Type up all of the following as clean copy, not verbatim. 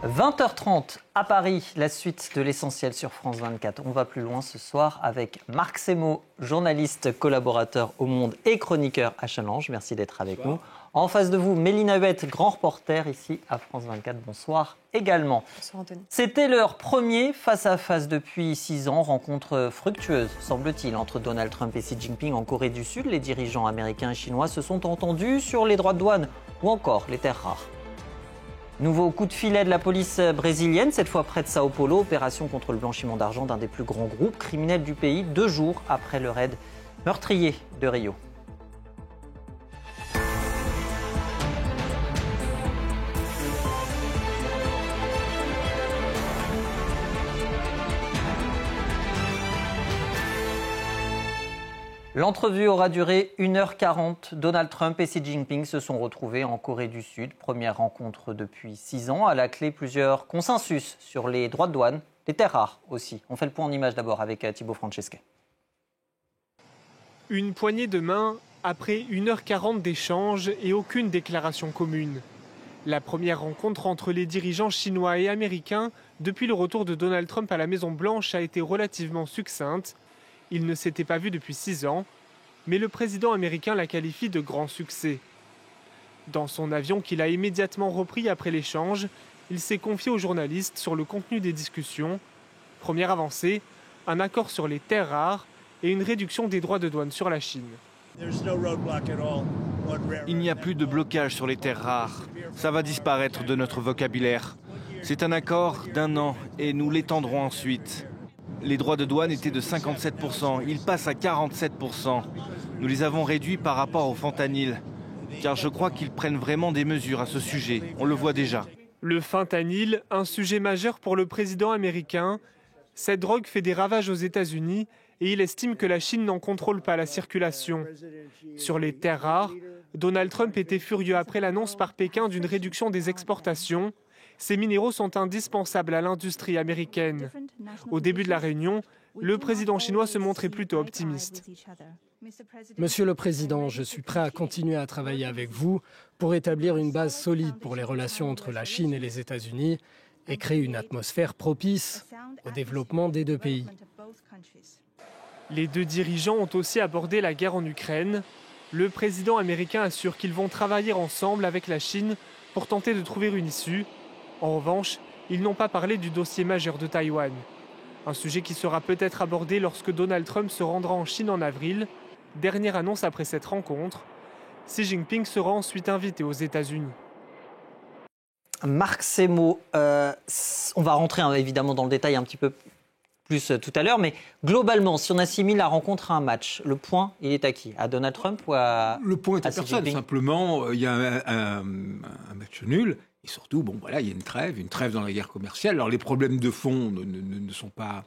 20h30 à Paris, la suite de l'essentiel sur France 24. On va plus loin ce soir avec Marc Semo, journaliste, collaborateur au Monde et chroniqueur à Challenge. Merci d'être avec nous. En face de vous, Mélina Huette, grand reporter ici à France 24. Bonsoir également. Bonsoir Anthony. C'était leur premier face-à-face depuis 6 ans. Rencontre fructueuse, semble-t-il, entre Donald Trump et Xi Jinping en Corée du Sud. Les dirigeants américains et chinois se sont entendus sur les droits de douane ou encore les terres rares. Nouveau coup de filet de la police brésilienne, cette fois près de Sao Paulo, opération contre le blanchiment d'argent d'un des plus grands groupes criminels du pays, 2 jours après le raid meurtrier de Rio. L'entrevue aura duré 1h40. Donald Trump et Xi Jinping se sont retrouvés en Corée du Sud. Première rencontre depuis 6 ans. À la clé, plusieurs consensus sur les droits de douane, les terres rares aussi. On fait le point en images d'abord avec Thibaut Francesquet. Une poignée de main après 1h40 d'échanges et aucune déclaration commune. La première rencontre entre les dirigeants chinois et américains depuis le retour de Donald Trump à la Maison-Blanche a été relativement succincte. Ils ne s'étaient pas vus depuis 6 ans, mais le président américain la qualifie de grand succès. Dans son avion qu'il a immédiatement repris après l'échange, il s'est confié aux journalistes sur le contenu des discussions. Première avancée, un accord sur les terres rares et une réduction des droits de douane sur la Chine. Il n'y a plus de blocage sur les terres rares. Ça va disparaître de notre vocabulaire. C'est un accord d'1 an et nous l'étendrons ensuite. Les droits de douane étaient de 57%, ils passent à 47%. Nous les avons réduits par rapport au fentanyl, car je crois qu'ils prennent vraiment des mesures à ce sujet, on le voit déjà. Le fentanyl, un sujet majeur pour le président américain. Cette drogue fait des ravages aux États-Unis et il estime que la Chine n'en contrôle pas la circulation. Sur les terres rares, Donald Trump était furieux après l'annonce par Pékin d'une réduction des exportations. Ces minéraux sont indispensables à l'industrie américaine. Au début de la réunion, le président chinois se montrait plutôt optimiste. Monsieur le Président, je suis prêt à continuer à travailler avec vous pour établir une base solide pour les relations entre la Chine et les États-Unis et créer une atmosphère propice au développement des 2 pays. Les 2 dirigeants ont aussi abordé la guerre en Ukraine. Le président américain assure qu'ils vont travailler ensemble avec la Chine pour tenter de trouver une issue. En revanche, ils n'ont pas parlé du dossier majeur de Taïwan. Un sujet qui sera peut-être abordé lorsque Donald Trump se rendra en Chine en avril. Dernière annonce après cette rencontre. Xi Jinping sera ensuite invité aux États-Unis. Marc Semo, on va rentrer évidemment dans le détail un petit peu plus tout à l'heure, mais globalement, si on assimile la rencontre à un match, le point, il est à qui? À Donald Trump ou à Le point est à personne. Jinping? Simplement, il y a un match nul. Et surtout, il y a une trêve dans la guerre commerciale. Alors, les problèmes de fond ne sont pas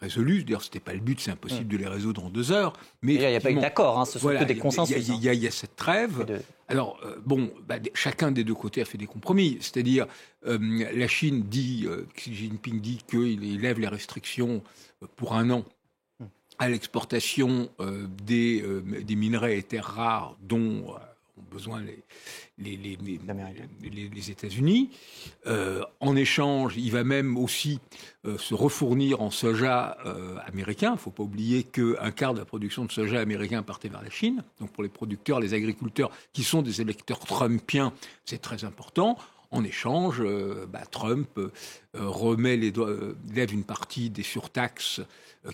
résolus. D'ailleurs, ce n'était pas le but, c'est impossible de les résoudre en 2 heures. Mais il n'y a pas eu d'accord, ce sont que des consensus. Il y a cette trève. Alors, chacun des 2 côtés a fait des compromis. C'est-à-dire, la Chine dit, Xi Jinping dit qu'il lève les restrictions pour 1 an à l'exportation des minerais et terres rares dont ont besoin les États-Unis. En échange, il va même aussi se refournir en soja américain. Il ne faut pas oublier qu'un quart de la production de soja américain partait vers la Chine. Donc pour les producteurs, les agriculteurs qui sont des électeurs trumpiens, c'est très important. En échange, Trump lève une partie des surtaxes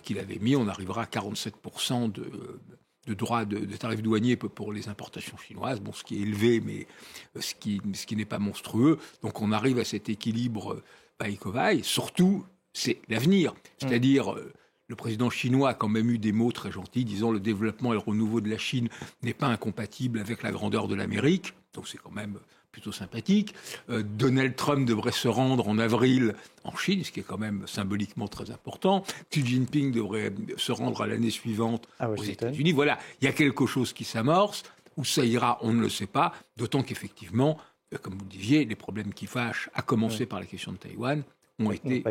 qu'il avait mis. On arrivera à 47% de droits de tarifs douaniers pour les importations chinoises, ce qui est élevé, mais ce qui n'est pas monstrueux. Donc on arrive à cet équilibre vaille-covaille. Surtout, c'est l'avenir. C'est-à-dire, le président chinois a quand même eu des mots très gentils, disant le développement et le renouveau de la Chine n'est pas incompatible avec la grandeur de l'Amérique. Donc c'est quand même plutôt sympathique. Donald Trump devrait se rendre en avril en Chine, ce qui est quand même symboliquement très important. Xi Jinping devrait se rendre à l'année suivante aux États-Unis. Voilà, il y a quelque chose qui s'amorce. Où ça ira, on ne le sait pas. D'autant qu'effectivement, comme vous le disiez, les problèmes qui fâchent, à commencer par la question de Taïwan, ont été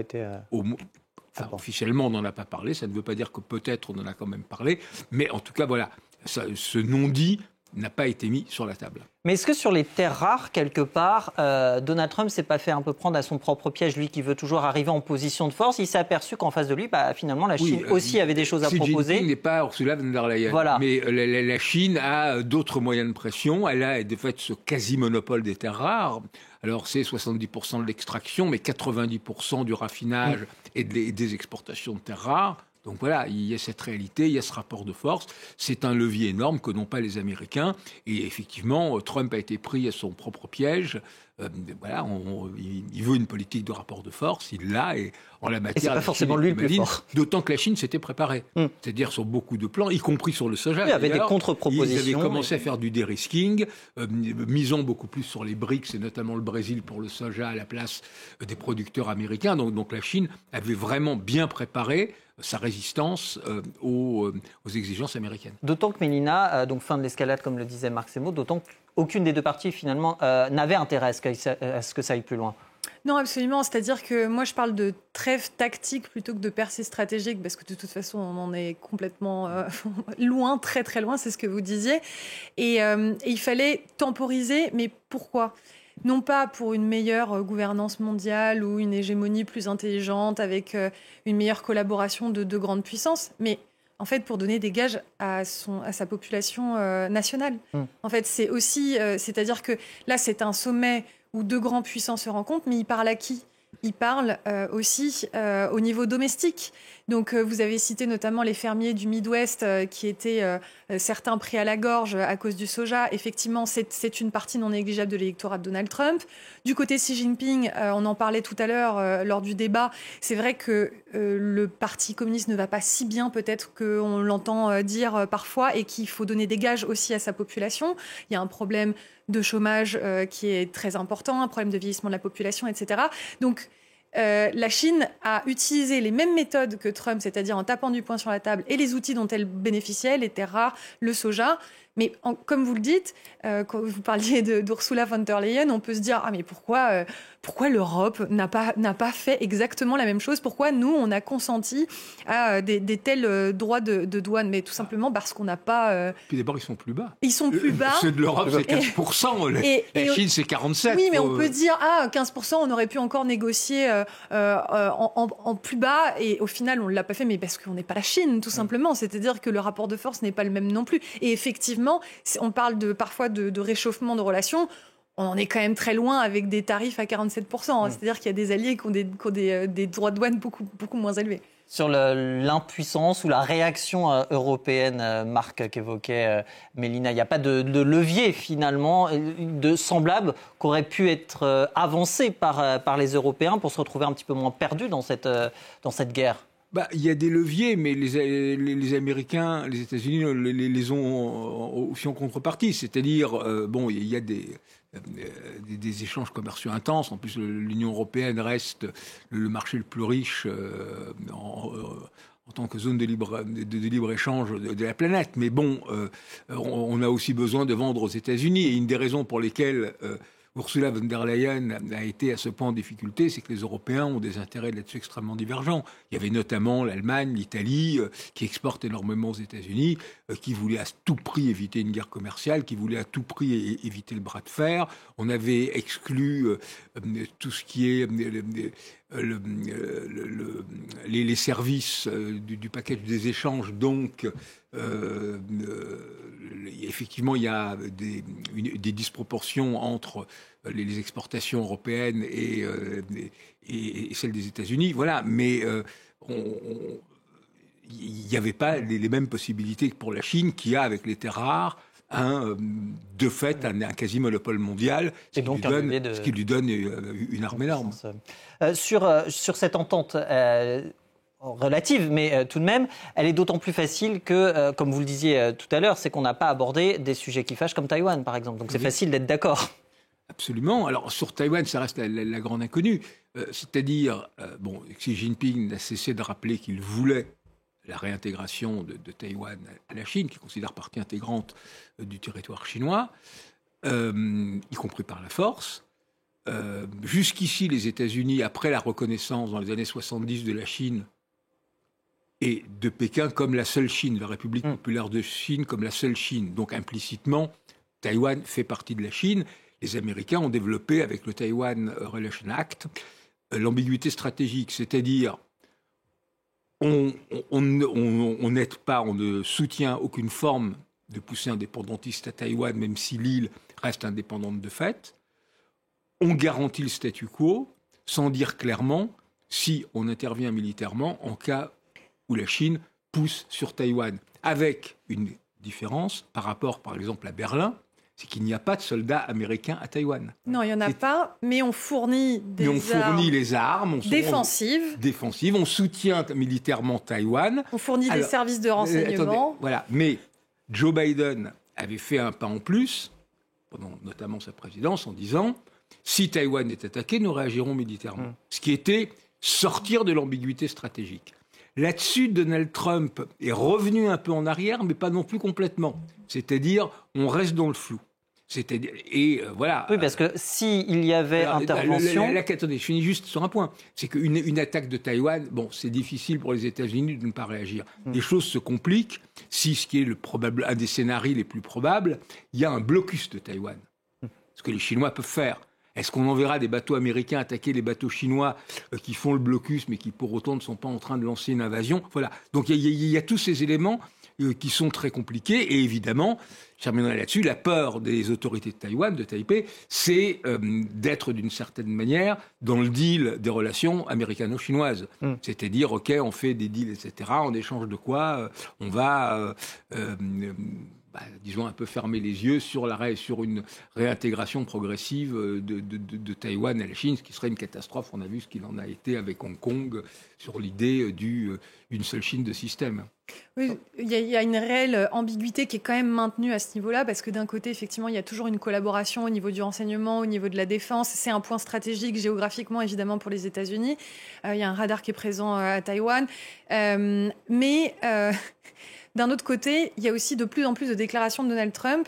officiellement, on n'en a pas parlé. Ça ne veut pas dire que peut-être on en a quand même parlé. Mais en tout cas, voilà, ce non-dit n'a pas été mis sur la table. Mais est-ce que sur les terres rares, quelque part, Donald Trump s'est pas fait un peu prendre à son propre piège, lui qui veut toujours arriver en position de force? Il s'est aperçu qu'en face de lui, finalement, la Chine aussi avait des choses à proposer. Xi Jinping n'est pas Ursula von der Leyen. Voilà. Mais la Chine a d'autres moyens de pression. Elle a de fait ce quasi-monopole des terres rares. Alors c'est 70% de l'extraction, mais 90% du raffinage et des exportations de terres rares. Donc voilà, il y a cette réalité, il y a ce rapport de force. C'est un levier énorme que n'ont pas les Américains. Et effectivement, Trump a été pris à son propre piège. Voilà, il veut une politique de rapport de force, il l'a. Et en la matière, et c'est pas forcément lui le plus fort. D'autant que la Chine s'était préparée. C'est-à-dire sur beaucoup de plans, y compris sur le soja. Il y avait des contre-propositions. Ils avaient commencé à faire du de-risking, misant beaucoup plus sur les BRICS et notamment le Brésil pour le soja à la place des producteurs américains. Donc la Chine avait vraiment bien préparé sa résistance aux exigences américaines. D'autant que Mélina, donc fin de l'escalade comme le disait Marc Semo, d'autant qu'aucune des deux parties finalement n'avait intérêt à ce que ça aille plus loin. Non, absolument. C'est-à-dire que moi, je parle de trêve tactique plutôt que de percée stratégique, parce que de toute façon, on en est complètement loin, très très loin, c'est ce que vous disiez. Et il fallait temporiser, mais pourquoi ? Non pas pour une meilleure gouvernance mondiale ou une hégémonie plus intelligente avec une meilleure collaboration de deux grandes puissances, mais en fait pour donner des gages à sa population nationale. En fait, c'est aussi, c'est-à-dire que là, c'est un sommet où deux grands puissants se rencontrent, mais ils parlent à qui ? Ils parlent aussi au niveau domestique. Donc, vous avez cité notamment les fermiers du Midwest qui étaient certains pris à la gorge à cause du soja. Effectivement, c'est une partie non négligeable de l'électorat de Donald Trump. Du côté Xi Jinping, on en parlait tout à l'heure lors du débat, c'est vrai que le Parti communiste ne va pas si bien peut-être qu'on l'entend dire parfois et qu'il faut donner des gages aussi à sa population. Il y a un problème de chômage qui est très important, un problème de vieillissement de la population, etc. Donc, la Chine a utilisé les mêmes méthodes que Trump, c'est-à-dire en tapant du poing sur la table et les outils dont elle bénéficiait, les terres rares, le soja. Mais comme vous le dites, quand vous parliez d'Ursula von der Leyen, on peut se dire mais pourquoi l'Europe n'a pas fait exactement la même chose ? Pourquoi nous, on a consenti à des tels droits de douane ? Mais tout simplement parce qu'on n'a pas... Puis d'abord, ils sont plus bas. Ils sont plus bas. Ceux de l'Europe, c'est 15%. La Chine, c'est 47%. Oui, mais on peut dire 15%, on aurait pu encore négocier en plus bas. Et au final, on ne l'a pas fait, mais parce qu'on n'est pas la Chine, tout simplement. C'est-à-dire que le rapport de force n'est pas le même non plus. Et effectivement, on parle parfois de réchauffement de relations. On en est quand même très loin avec des tarifs à 47%. C'est-à-dire qu'il y a des alliés qui ont des droits de douane beaucoup, beaucoup moins élevés. Sur l'impuissance ou la réaction européenne, Marc, qu'évoquait Mélina, il n'y a pas de levier finalement de semblable qu'aurait pu être avancé par les Européens pour se retrouver un petit peu moins perdus dans cette guerre. Il y a des leviers, mais les Américains, les États-Unis les ont aussi en contrepartie. C'est-à-dire, il y a des échanges commerciaux intenses. En plus, l'Union européenne reste le marché le plus riche en tant que zone de libre-échange de la planète. Mais on a aussi besoin de vendre aux États-Unis. Et une des raisons pour lesquelles Ursula von der Leyen a été à ce point en difficulté, c'est que les Européens ont des intérêts là-dessus extrêmement divergents. Il y avait notamment l'Allemagne, l'Italie, qui exportent énormément aux États-Unis, qui voulaient à tout prix éviter une guerre commerciale, qui voulaient à tout prix éviter le bras de fer. On avait exclu tout ce qui est les services du package des échanges, donc effectivement il y a des disproportions entre les exportations européennes et celles des États-Unis, voilà, mais il n'y avait pas les mêmes possibilités que pour la Chine, qui a avec les terres rares de fait un quasi-monopole mondial, ce qui lui donne une arme énorme. Sur cette entente relative, mais tout de même, elle est d'autant plus facile que, comme vous le disiez tout à l'heure, c'est qu'on n'a pas abordé des sujets qui fâchent comme Taïwan, par exemple. Donc c'est facile d'être d'accord. Absolument. Alors sur Taïwan, ça reste la grande inconnue. C'est-à-dire, Xi Jinping n'a cessé de rappeler qu'il voulait la réintégration de Taïwan à la Chine, qui considère partie intégrante du territoire chinois, y compris par la force. Jusqu'ici, les États-Unis, après la reconnaissance dans les années 70 de la Chine et de Pékin comme la seule Chine, la République populaire de Chine comme la seule Chine, donc implicitement Taïwan fait partie de la Chine. Les Américains ont développé, avec le Taiwan Relation Act, l'ambiguïté stratégique, c'est-à-dire on n'aide pas, on ne soutient aucune forme de poussée indépendantiste à Taïwan, même si l'île reste indépendante de fait. On garantit le statu quo, sans dire clairement si on intervient militairement en cas où la Chine pousse sur Taïwan. Avec une différence par rapport, par exemple, à Berlin, c'est qu'il n'y a pas de soldats américains à Taïwan. Non, il n'y en a pas, mais on fournit les armes défensives. On soutient militairement Taïwan. On fournit des services de renseignement. Voilà. Mais Joe Biden avait fait un pas en plus, pendant notamment sa présidence, en disant « Si Taïwan est attaqué, nous réagirons militairement ». Ce qui était sortir de l'ambiguïté stratégique. Là-dessus, Donald Trump est revenu un peu en arrière, mais pas non plus complètement. C'est-à-dire, on reste dans le flou. Voilà. Oui, parce que s'il y avait intervention... Attendez, je finis juste sur un point. C'est qu'une attaque de Taïwan, c'est difficile pour les États-Unis de ne pas réagir. Les choses se compliquent si, ce qui est un des scénarios les plus probables, il y a un blocus de Taïwan. Ce que les Chinois peuvent faire. Est-ce qu'on enverra des bateaux américains attaquer les bateaux chinois qui font le blocus, mais qui pour autant ne sont pas en train de lancer une invasion? Voilà. Donc il y a tous ces éléments qui sont très compliqués. Et évidemment, je terminerai là-dessus, la peur des autorités de Taïwan, de Taipei, c'est d'être d'une certaine manière dans le deal des relations américano-chinoises. C'est-à-dire, OK, on fait des deals, etc. En échange de quoi on va... disons, un peu fermer les yeux sur une réintégration progressive de Taïwan à la Chine, ce qui serait une catastrophe. On a vu ce qu'il en a été avec Hong Kong sur l'idée d'une seule Chine de système. Oui, il y a une réelle ambiguïté qui est quand même maintenue à ce niveau-là, parce que d'un côté, effectivement, il y a toujours une collaboration au niveau du renseignement, au niveau de la défense. C'est un point stratégique géographiquement, évidemment, pour les États-Unis. Il y a un radar qui est présent à Taïwan. Mais... d'un autre côté, il y a aussi de plus en plus de déclarations de Donald Trump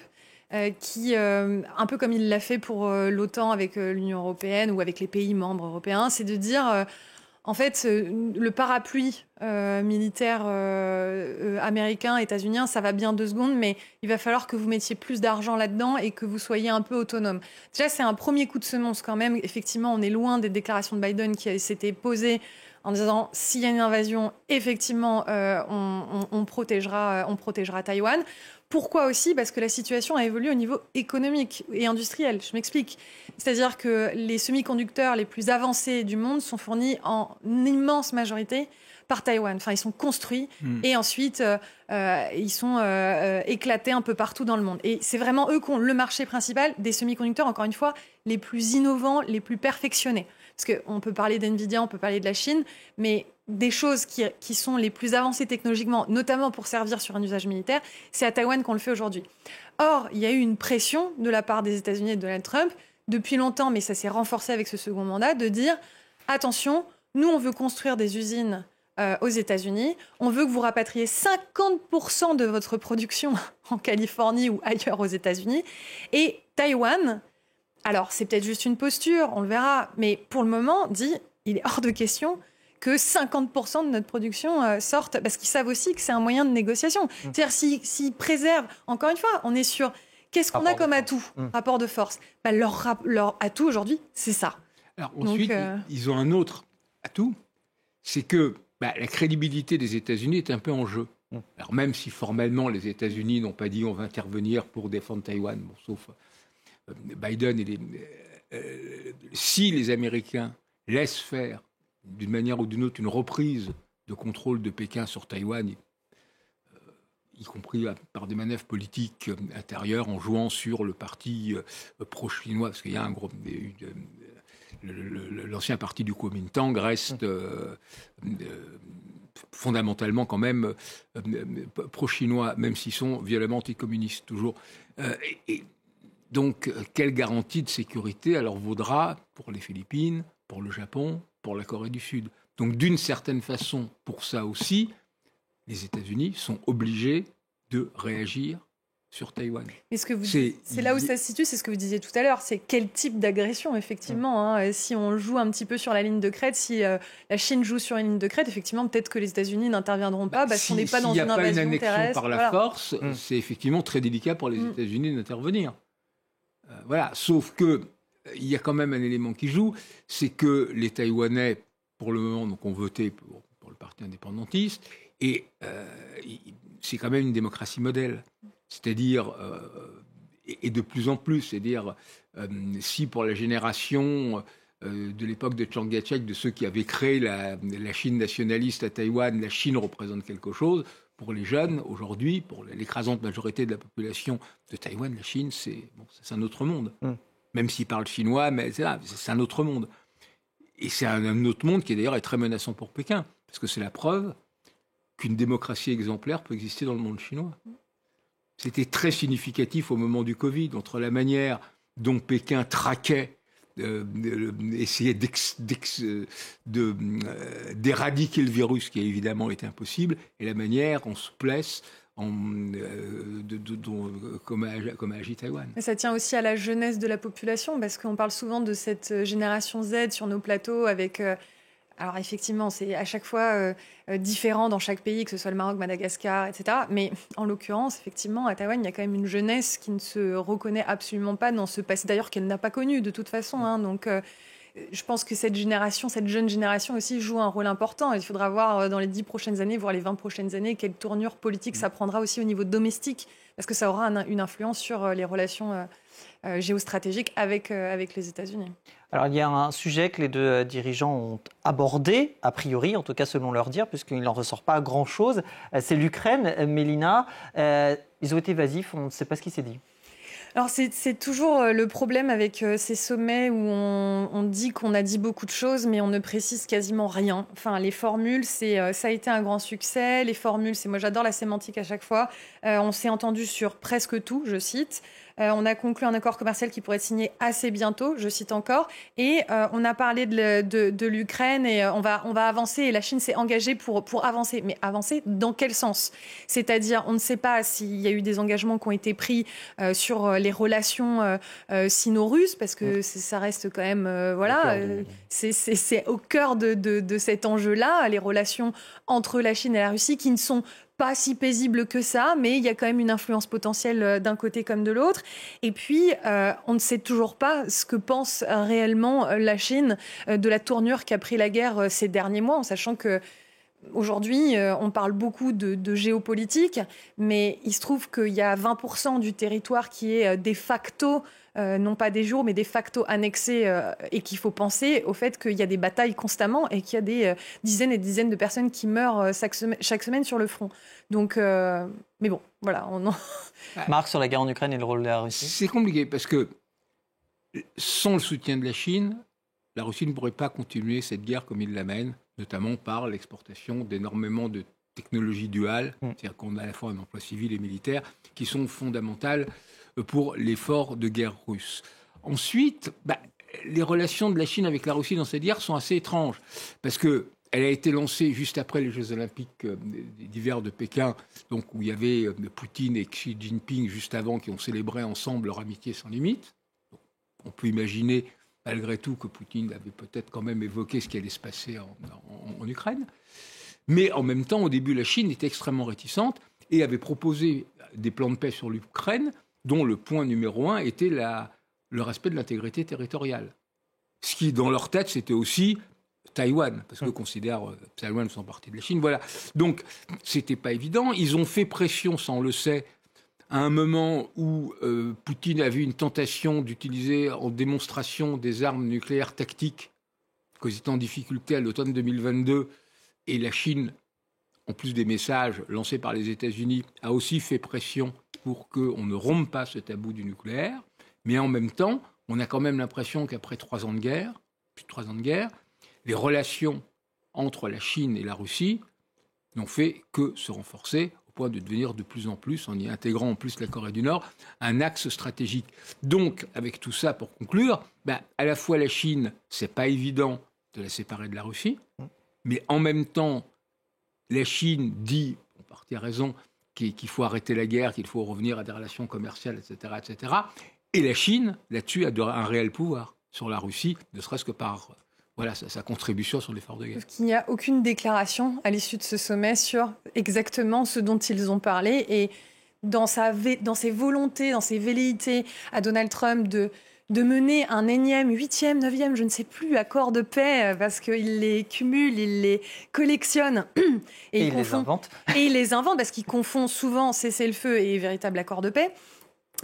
qui, un peu comme il l'a fait pour l'OTAN avec l'Union européenne ou avec les pays membres européens, c'est de dire, en fait, le parapluie militaire américain, états-unien, ça va bien 2 secondes, mais il va falloir que vous mettiez plus d'argent là-dedans et que vous soyez un peu autonome. Déjà, c'est un premier coup de semonce quand même. Effectivement, on est loin des déclarations de Biden qui s'étaient posées en disant s'il y a une invasion, effectivement, on protégera Taïwan. Pourquoi aussi ? Parce que la situation a évolué au niveau économique et industriel. Je m'explique. C'est-à-dire que les semi-conducteurs les plus avancés du monde sont fournis en immense majorité par Taïwan. Enfin, ils sont construits et ensuite ils sont éclatés un peu partout dans le monde. Et c'est vraiment eux qui ont le marché principal des semi-conducteurs, encore une fois, les plus innovants, les plus perfectionnés. Parce qu'on peut parler d'NVIDIA, on peut parler de la Chine, mais des choses qui sont les plus avancées technologiquement, notamment pour servir sur un usage militaire, c'est à Taïwan qu'on le fait aujourd'hui. Or, il y a eu une pression de la part des États-Unis et de Donald Trump depuis longtemps, mais ça s'est renforcé avec ce second mandat, de dire « Attention, nous, on veut construire des usines aux États-Unis, on veut que vous rapatriez 50% de votre production en Californie ou ailleurs aux États-Unis, et Taïwan... » Alors, c'est peut-être juste une posture, on le verra. Mais pour le moment, il est hors de question que 50% de notre production sorte, parce qu'ils savent aussi que c'est un moyen de négociation. C'est-à-dire, s'ils préservent, encore une fois, on est sur qu'est-ce qu'on a comme atout, rapport de force. Leur atout aujourd'hui, c'est ça. Alors ensuite, ils ont un autre atout, c'est que la crédibilité des États-Unis est un peu en jeu. Alors même si formellement, les États-Unis n'ont pas dit on va intervenir pour défendre Taïwan, sauf... Biden si les Américains laissent faire d'une manière ou d'une autre une reprise de contrôle de Pékin sur Taïwan, y compris par des manœuvres politiques intérieures en jouant sur le parti pro-chinois, parce qu'il y a un gros... L'ancien parti du Kuomintang reste fondamentalement quand même pro-chinois, même s'ils sont violemment anticommunistes toujours. Donc, quelle garantie de sécurité alors vaudra pour les Philippines, pour le Japon, pour la Corée du Sud ? Donc, d'une certaine façon, pour ça aussi, les États-Unis sont obligés de réagir sur Taïwan. Mais c'est là où ça se situe, c'est ce que vous disiez tout à l'heure, c'est quel type d'agression, effectivement. Si on joue un petit peu sur la ligne de crête, si la Chine joue sur une ligne de crête, effectivement, peut-être que les États-Unis n'interviendront pas parce qu'on n'est pas dans une invasion terrestre. S'il n'y a pas une annexion par la force, c'est effectivement très délicat pour les États-Unis d'intervenir. Voilà. Sauf que il y a quand même un élément qui joue, c'est que les Taïwanais, pour le moment, donc, ont voté pour le parti indépendantiste, et c'est quand même une démocratie modèle. C'est-à-dire, et de plus en plus, c'est-à-dire, si pour la génération de l'époque de Chiang Kai-shek, de ceux qui avaient créé la Chine nationaliste à Taïwan, la Chine représente quelque chose, pour les jeunes, aujourd'hui, pour l'écrasante majorité de la population de Taïwan, la Chine, c'est un autre monde. Même s'ils parlent chinois, mais c'est un autre monde. Et c'est un autre monde qui, d'ailleurs, est très menaçant pour Pékin, parce que c'est la preuve qu'une démocratie exemplaire peut exister dans le monde chinois. C'était très significatif au moment du Covid, entre la manière dont Pékin traquait, essayait d'éradiquer le virus, qui a évidemment été impossible, et la manière en souplesse comme a agi Taïwan. Mais ça tient aussi à la jeunesse de la population, parce qu'on parle souvent de cette génération Z sur nos plateaux avec... alors effectivement, c'est à chaque fois différent dans chaque pays, que ce soit le Maroc, Madagascar, etc. Mais en l'occurrence, effectivement, à Taïwan, il y a quand même une jeunesse qui ne se reconnaît absolument pas dans ce passé, d'ailleurs qu'elle n'a pas connu de toute façon. Hein. Donc je pense que cette jeune génération aussi joue un rôle important. Il faudra voir dans les 10 prochaines années, voire les 20 prochaines années, quelle tournure politique ça prendra aussi au niveau domestique, parce que ça aura une influence sur les relations géostratégiques avec les États-Unis. Alors, il y a un sujet que les deux dirigeants ont abordé, a priori, en tout cas selon leur dire, puisqu'il n'en ressort pas grand-chose. C'est l'Ukraine, Mélina. Ils ont été évasifs, on ne sait pas ce qui s'est dit. Alors c'est toujours le problème avec ces sommets où on dit qu'on a dit beaucoup de choses, mais on ne précise quasiment rien. Enfin, les formules, ça a été un grand succès. Les formules, moi j'adore la sémantique à chaque fois. On s'est entendu sur presque tout, je cite. On a conclu un accord commercial qui pourrait être signé assez bientôt, je cite encore. Et on a parlé de l'Ukraine et on va avancer. Et la Chine s'est engagée pour avancer. Mais avancer dans quel sens ? C'est-à-dire, on ne sait pas s'il y a eu des engagements qui ont été pris sur les relations sino-russes, parce que ça reste quand même... c'est au cœur de cet enjeu-là, les relations entre la Chine et la Russie qui ne sont pas si paisible que ça, mais il y a quand même une influence potentielle d'un côté comme de l'autre. Et puis, on ne sait toujours pas ce que pense réellement la Chine de la tournure qu'a pris la guerre ces derniers mois, en sachant que aujourd'hui, on parle beaucoup de géopolitique, mais il se trouve qu'il y a 20% du territoire qui est de facto, non pas des jours, mais de facto annexé, et qu'il faut penser au fait qu'il y a des batailles constamment et qu'il y a des dizaines et dizaines de personnes qui meurent chaque semaine sur le front. Donc, mais bon, voilà. Marc, sur la guerre en Ukraine et le rôle de la Russie. C'est compliqué parce que sans le soutien de la Chine, la Russie ne pourrait pas continuer cette guerre comme il la mène, notamment par l'exportation d'énormément de technologies duales, c'est-à-dire qu'on a à la fois un emploi civil et militaire, qui sont fondamentales pour l'effort de guerre russe. Ensuite, les relations de la Chine avec la Russie dans cette guerre sont assez étranges, parce qu'elle a été lancée juste après les Jeux Olympiques d'hiver de Pékin, donc où il y avait Poutine et Xi Jinping juste avant, qui ont célébré ensemble leur amitié sans limite. Donc, on peut imaginer malgré tout que Poutine avait peut-être quand même évoqué ce qui allait se passer en Ukraine. Mais en même temps, au début, la Chine était extrêmement réticente et avait proposé des plans de paix sur l'Ukraine, dont le point numéro 1 était le respect de l'intégrité territoriale. Ce qui, dans leur tête, c'était aussi Taïwan, parce qu'ils considèrent Taïwan faisant partie de la Chine. Voilà. Donc, c'était pas évident. Ils ont fait pression, ça on le sait, à un moment où Poutine a vu une tentation d'utiliser en démonstration des armes nucléaires tactiques, qu'ils étaient en difficulté à l'automne 2022, et la Chine, en plus des messages lancés par les États-Unis, a aussi fait pression pour qu'on ne rompe pas ce tabou du nucléaire. Mais en même temps, on a quand même l'impression qu'après 3 ans de guerre, plus de 3 ans de guerre, les relations entre la Chine et la Russie n'ont fait que se renforcer, au point de devenir de plus en plus, en y intégrant en plus la Corée du Nord, un axe stratégique. Donc, avec tout ça, pour conclure, à la fois la Chine, c'est pas évident de la séparer de la Russie, mais en même temps, la Chine dit, en partie à raison, qu'il faut arrêter la guerre, qu'il faut revenir à des relations commerciales, etc., etc. Et la Chine, là-dessus, a un réel pouvoir sur la Russie, ne serait-ce que par sa contribution sur l'effort de guerre. Il n'y a aucune déclaration à l'issue de ce sommet sur exactement ce dont ils ont parlé. Et dans ses volontés, dans ses velléités à Donald Trump de mener un énième, 8e, 9e, je ne sais plus, accord de paix, parce qu'il les cumule, il les collectionne. Et il les invente. Et il les invente, parce qu'il confond souvent cessez-le-feu et véritable accord de paix.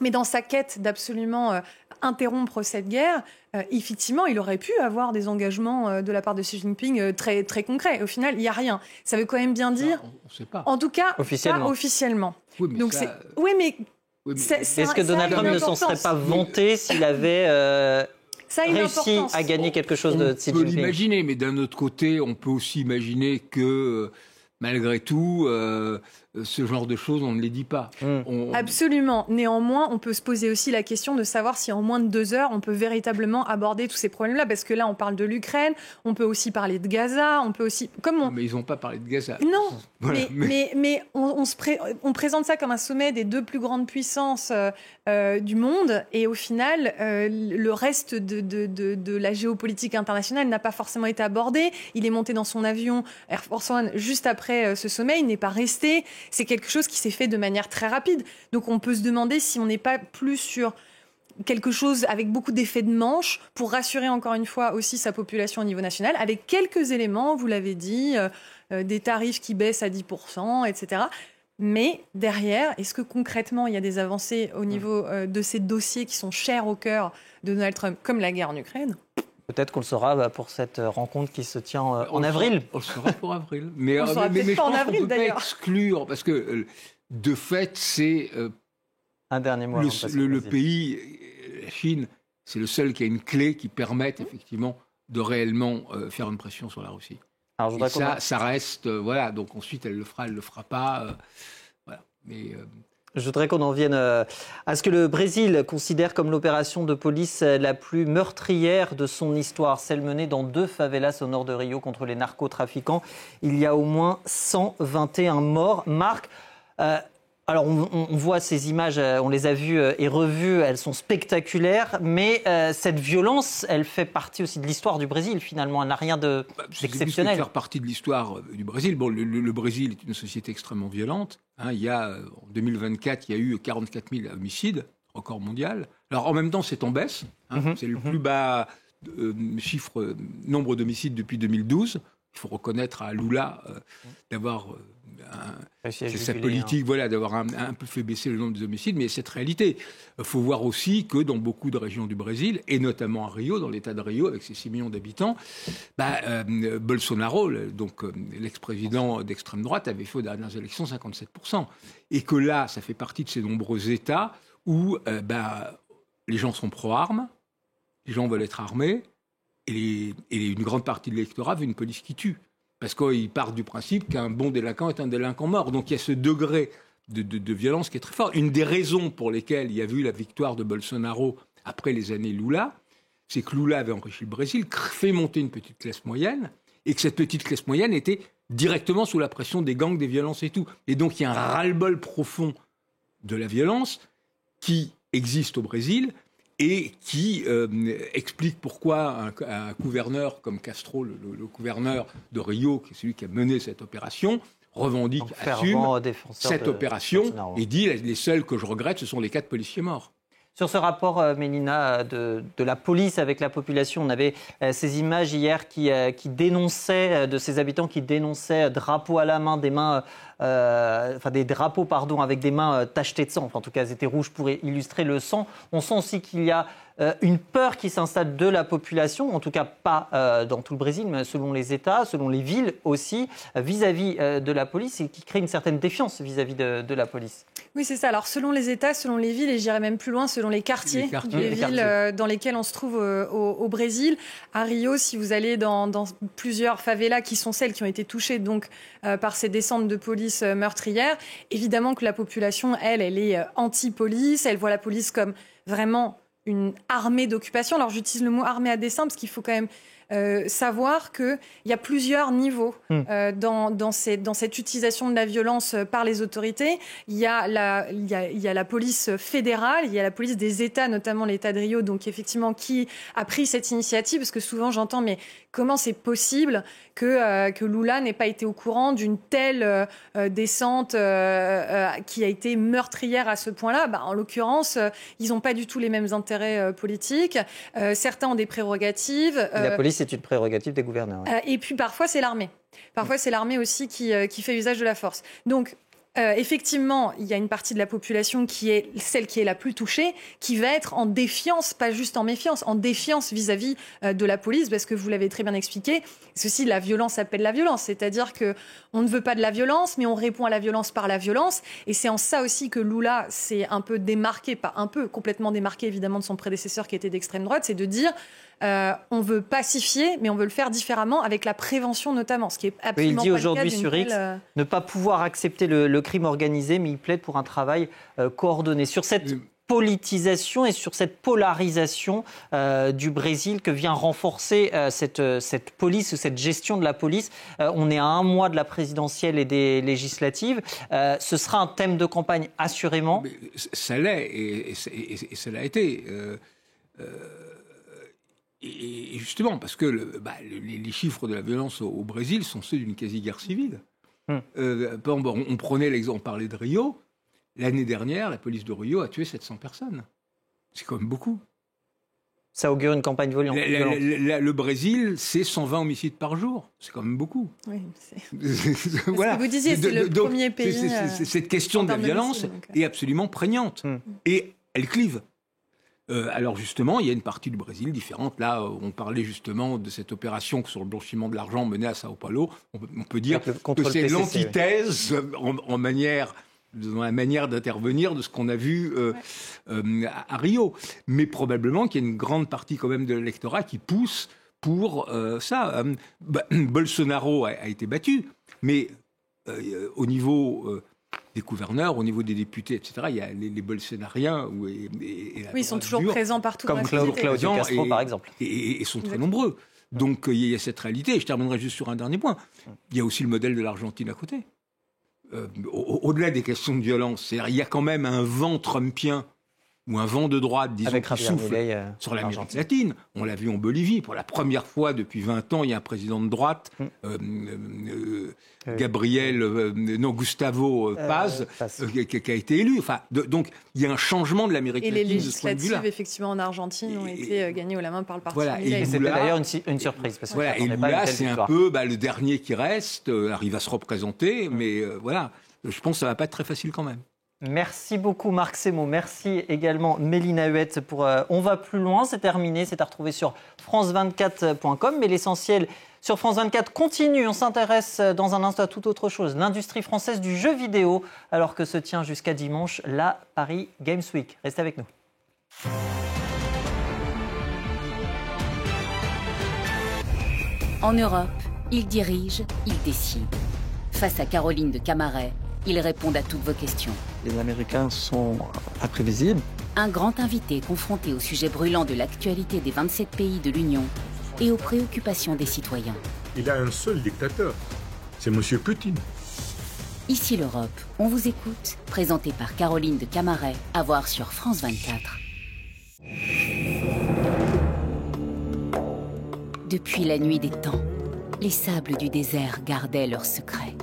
Mais dans sa quête d'absolument interrompre cette guerre, effectivement, il aurait pu avoir des engagements de la part de Xi Jinping très, très concrets. Au final, il n'y a rien. Ça veut quand même bien dire... On ne sait pas. En tout cas, officiellement. pas officiellement. Oui, mais donc ça... Est-ce que Donald Trump ne s'en serait pas vanté s'il avait réussi à gagner quelque chose de Xi Jinping? On peut l'imaginer, mais d'un autre côté, on peut aussi imaginer que, malgré tout, ce genre de choses, on ne les dit pas. Absolument. Néanmoins, on peut se poser aussi la question de savoir si en moins de 2 heures, on peut véritablement aborder tous ces problèmes-là. Parce que là, on parle de l'Ukraine, on peut aussi parler de Gaza, on peut aussi... Mais ils n'ont pas parlé de Gaza. Non, voilà, mais on présente ça comme un sommet des 2 plus grandes puissances du monde. Et au final, le reste de la géopolitique internationale n'a pas forcément été abordé. Il est monté dans son avion Air Force One juste après ce sommet. Il n'est pas resté. C'est quelque chose qui s'est fait de manière très rapide. Donc on peut se demander si on n'est pas plus sur quelque chose avec beaucoup d'effets de manche pour rassurer encore une fois aussi sa population au niveau national, avec quelques éléments, vous l'avez dit, des tarifs qui baissent à 10%, etc. Mais derrière, est-ce que concrètement il y a des avancées au niveau de ces dossiers qui sont chers au cœur de Donald Trump, comme la guerre en Ukraine ? Peut-être qu'on le saura pour cette rencontre qui se tient en avril. On le saura pour avril. Mais je pense qu'on ne peut pas exclure, parce que de fait, c'est un dernier mot. Le pays, la Chine, c'est le seul qui a une clé qui permette effectivement de réellement faire une pression sur la Russie. Alors, ça reste, voilà. Donc ensuite, elle le fera pas, voilà. Mais je voudrais qu'on en vienne à ce que le Brésil considère comme l'opération de police la plus meurtrière de son histoire, celle menée dans 2 favelas au nord de Rio contre les narcotrafiquants. Il y a au moins 121 morts. Marc, alors on voit ces images, on les a vues et revues, elles sont spectaculaires, mais cette violence, elle fait partie aussi de l'histoire du Brésil finalement, elle n'a rien d'exceptionnel. Faire partie de l'histoire du Brésil. Bon, le Brésil est une société extrêmement violente. Hein, en 2024, il y a eu 44 000 homicides, record mondial. Alors en même temps, c'est en baisse. C'est le plus bas nombre d'homicides depuis 2012. Il faut reconnaître à Lula d'avoir c'est sa politique, d'avoir un peu fait baisser le nombre des homicides, mais cette réalité. Il faut voir aussi que dans beaucoup de régions du Brésil, et notamment à Rio, dans l'État de Rio, avec ses 6 millions d'habitants, Bolsonaro, donc l'ex-président d'extrême droite, avait fait aux dernières élections 57%. Et que là, ça fait partie de ces nombreux États où les gens sont pro-armes, les gens veulent être armés, et une grande partie de l'électorat veut une police qui tue. Parce qu'ils partent du principe qu'un bon délinquant est un délinquant mort. Donc il y a ce degré de violence qui est très fort. Une des raisons pour lesquelles il y a eu la victoire de Bolsonaro après les années Lula, c'est que Lula avait enrichi le Brésil, fait monter une petite classe moyenne, et que cette petite classe moyenne était directement sous la pression des gangs, des violences et tout. Et donc il y a un ras-le-bol profond de la violence qui existe au Brésil, et qui explique pourquoi un gouverneur comme Castro, le gouverneur de Rio, qui est celui qui a mené cette opération, revendique, assume cette opération et dit « les seuls que je regrette, ce sont les 4 policiers morts ». Sur ce rapport, Mélina, de la police avec la population, on avait ces images hier qui dénonçaient, de ces habitants qui dénonçaient drapeaux à la main, des drapeaux avec des mains tachetées de sang. Enfin, en tout cas, elles étaient rouges pour illustrer le sang. On sent aussi qu'il y a une peur qui s'installe de la population, en tout cas pas dans tout le Brésil, mais selon les États, selon les villes aussi, vis-à-vis de la police, et qui crée une certaine défiance vis-à-vis de la police. Oui, c'est ça. Alors, selon les États, selon les villes, et j'irais même plus loin, selon les quartiers des villes dans lesquelles on se trouve au Brésil. À Rio, si vous allez dans plusieurs favelas qui sont celles qui ont été touchées donc, par ces descentes de police meurtrières, évidemment que la population, elle est anti-police, elle voit la police comme vraiment une armée d'occupation. Alors j'utilise le mot armée à dessein parce qu'il faut quand même savoir qu'il y a plusieurs niveaux dans cette utilisation de la violence par les autorités. Il y a la police fédérale, il y a la police des États, notamment l'État de Rio, donc effectivement qui a pris cette initiative, parce que souvent j'entends mais comment c'est possible que Lula n'ait pas été au courant d'une telle descente qui a été meurtrière à ce point-là. En l'occurrence, ils n'ont pas du tout les mêmes intérêts politiques. Certains ont des prérogatives. La police, c'est une prérogative des gouverneurs. Oui. Et puis parfois, c'est l'armée. Parfois, c'est l'armée aussi qui fait usage de la force. Donc, effectivement, il y a une partie de la population qui est celle qui est la plus touchée, qui va être en défiance, pas juste en méfiance, en défiance vis-à-vis de la police, parce que vous l'avez très bien expliqué, ceci, la violence appelle la violence, c'est-à-dire qu'on ne veut pas de la violence, mais on répond à la violence par la violence, et c'est en ça aussi que Lula s'est un peu démarqué, pas un peu, complètement démarqué évidemment de son prédécesseur qui était d'extrême droite, c'est de dire on veut pacifier, mais on veut le faire différemment, avec la prévention notamment, ce qui est absolument il dit pas aujourd'hui le cas sur X ne pas pouvoir accepter le crime organisé, mais il plaide pour un travail coordonné. Sur cette politisation et sur cette polarisation du Brésil que vient renforcer cette police, cette gestion de la police, on est à 1 mois de la présidentielle et des législatives. Ce sera un thème de campagne assurément. Mais ça l'est et ça l'a été. Et justement, parce que les chiffres de la violence au Brésil sont ceux d'une quasi-guerre civile. On prenait l'exemple, on parlait de Rio. L'année dernière, la police de Rio a tué 700 personnes. C'est quand même beaucoup. Ça augure une campagne violente. Le Brésil, c'est 120 homicides par jour. C'est quand même beaucoup. Oui, voilà. Ce que vous disiez, c'est le premier pays. Cette question de la violence est absolument prégnante. Et elle clive. Alors justement, il y a une partie du Brésil différente. Là, on parlait justement de cette opération sur le blanchiment de l'argent menée à Sao Paulo. On peut dire que c'est l'antithèse dans la manière d'intervenir de ce qu'on a vu à Rio. Mais probablement qu'il y a une grande partie quand même de l'électorat qui pousse pour ça. Bolsonaro a été battu, mais au niveau des gouverneurs, au niveau des députés, etc., il y a les bolsonariens. Ils sont toujours présents partout. Comme Claudio Castro, par exemple. Et sont très nombreux. Donc il y a cette réalité. Et je terminerai juste sur un dernier point. Il y a aussi le modèle de l'Argentine à côté. Au-delà des questions de violence, c'est-à-dire, il y a quand même un vent trumpien ou un vent de droite, disons, qui souffle sur l'Amérique latine. On l'a vu en Bolivie. Pour la première fois depuis 20 ans, il y a un président de droite, Gustavo Paz, qui a été élu. Donc, il y a un changement de l'Amérique latine. Et les législatives, effectivement, en Argentine, ont été gagnées haut la main par le parti Milei. Et c'était d'ailleurs une surprise. Parce que et Lula, c'est un peu le dernier qui reste. Alors, il va se représenter, mais voilà. Je pense que ça ne va pas être très facile quand même. Merci beaucoup Marc Semo, merci également Mélina Huette pour On va plus loin, c'est terminé, c'est à retrouver sur france24.com, mais l'essentiel sur France 24 continue, on s'intéresse dans un instant à toute autre chose, l'industrie française du jeu vidéo, alors que se tient jusqu'à dimanche la Paris Games Week. Restez avec nous. En Europe, ils dirigent, ils décident. Face à Caroline de Camaret, ils répondent à toutes vos questions. Les Américains sont imprévisibles. Un grand invité confronté au sujet brûlant de l'actualité des 27 pays de l'Union et aux préoccupations des citoyens. Il a un seul dictateur, c'est M. Poutine. Ici l'Europe, on vous écoute, présenté par Caroline de Camaret, à voir sur France 24. Depuis la nuit des temps, les sables du désert gardaient leurs secrets.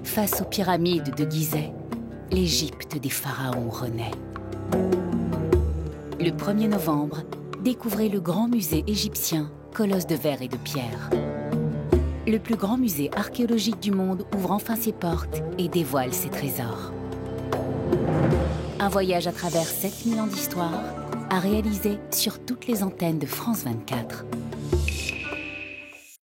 Face aux pyramides de Gizeh, l'Égypte des pharaons renaît. Le 1er novembre, découvrez le grand musée égyptien, colosse de verre et de pierre. Le plus grand musée archéologique du monde ouvre enfin ses portes et dévoile ses trésors. Un voyage à travers 7000 ans d'histoire à réaliser sur toutes les antennes de France 24.